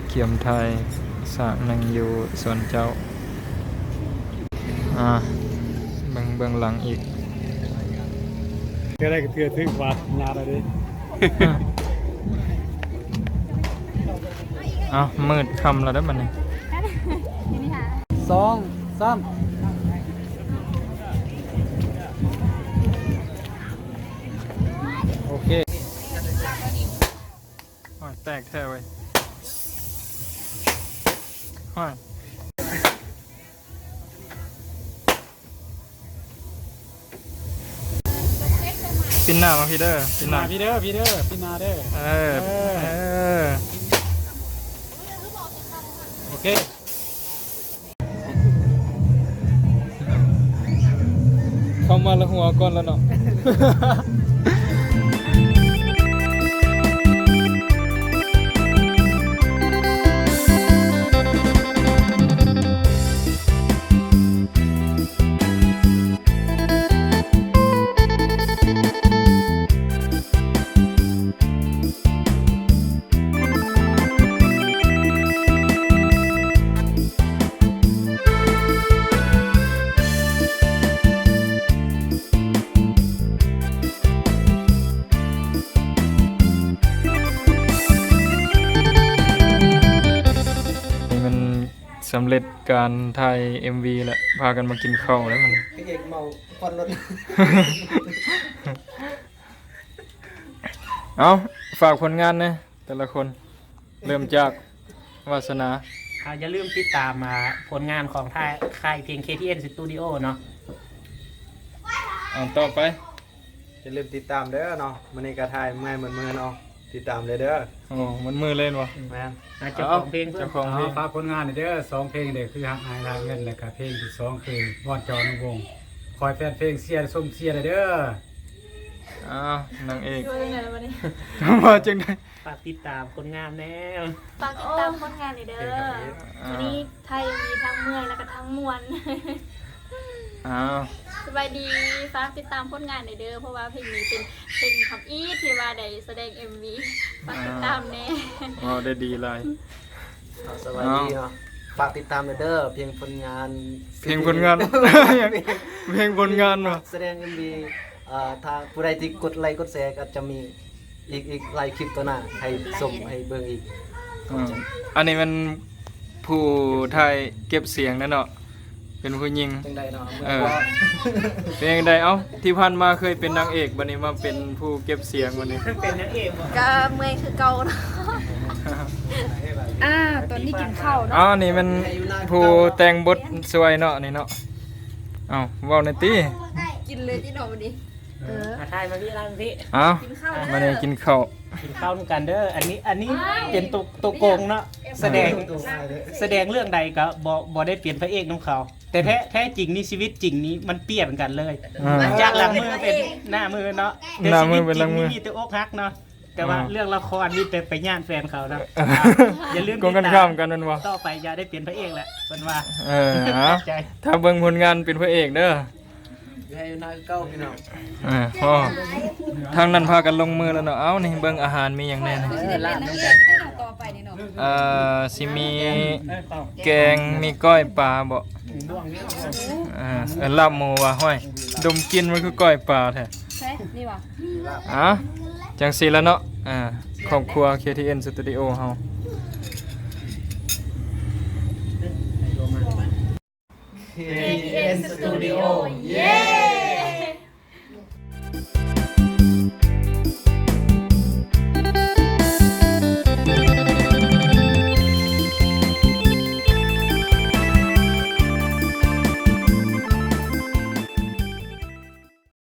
เขียมไทยสากนังอยู่ส่วนเจ้าเบื้องหลังอีกก็ได้เกือบถึงวัดงานอะไรมืดคำแล้วได้มันนี่2 3โอเคแตกแท้เว้ยปินหน้ามาพี่เด้อพี่นาเด้อพี่นาเด้อโอเคเข้ามาแล้วหัวก่อนแล้วเนาะสำเร็จการถ่าย MV แล้วพากันมากินข้าวแล้วมันพี่เอกเมาควันรถเอาฝากผลงานนะแต่ละคนเริ่มจากวาสนาอย่าลืมติดตามผลงานของค่ายเพลง KTN Studio เนาะต่อไปอย่าลืมติดตามเด้อเนาะมันนี่กระทายเมื่อยเหมือนเนาะติดตามเลยเด้อมันมือเล่นวะแม่เจ้าของเพลงฝากผลงานเด้อ2เพลงเด้อคือหักหายลาเงินแล้วก็เพลงที่2คือวอนจอนวงคอยแฟนเพลงเชียร์ส้มเชียร์เด้อนางเอกมาจังได้ฝากติดตามผลงานแน่ฝากติดตามผลงานเด้อวันนี้ไทยมีทั้งเมื่อยแล้วก็ทั้งมวลสบายดีฝากติดตามผลงานเด้อเพราะว่าเพลงนี้เป็นเพลงคำอีที่ว่าได้แสดง MV ฝากติดตามแน่ได้ดีเลยสวัสดีเนาะฝากติดตามเด้อเพลงผลงานเพลงผลงานวะแสดง MV ทางผู้ใดที่กดไลค์กดแชร์ก็จะมีอีกไลค์คลิปตัวหน้าให้ส่งให้เบิ่งอีกอันนี้มันผู้ไทยเก็บเสียงนั่นเนาะเป็นผู้หญิงจังใดเนาะเป็นยังไงที่ผ่านมาเคยเป็นนางเอกบัดนี้มาเป็นผู้เก็บเสียงบัดนี้เป็นนางเอกก็เมื่อยคือเก่าเนาะตอนนี้กินข้าวเนาะนี่มันผู้แต่งบทสวยเนาะนี่เนาะเว้าในตี้กินเลยที่เนาะบัดนี้มาทายมาพี่ร้านพี่มาเนี่ยกินข้าวด้วยกันเด้ออันนี้เป็นตัวโกงเนาะแสดงเรื่องใดก็บ่ได้เปลี่ยนพระเอกน้องเขาแต่แท้จริงนี่ชีวิตจริงนี้มันเปลี่ยนกันเลยจากหลังมือเป็นหน้ามือเนาะแต่ชีวิตจริงนี่มีแต่อกหักเนาะแต่ว่าเรื่องละครนี่เป็นไปย่านแฟนเขานะอย่าลืมกงกันข้ามกันนั่นวะต่อไปอย่าได้เปลี่ยนพระเอกแหละเป็นว่าถ้าเบิ่งผลงานเป็นพระเอกเด้อให้นาเก้าพี่น้องทางนั้นพากันลงมือแล้วเนาะนี่เบิ่งอาหารมีอย่างแน่นะสิมีแกงมีก้อยปลาบ่ลาบหมูว่ะห้อยดมกินมันคือก้อยปลาแท้นี่ว่ะจังสีแล้วเนาะครอบครัว KTN Studio เฮาKTN Studio เย้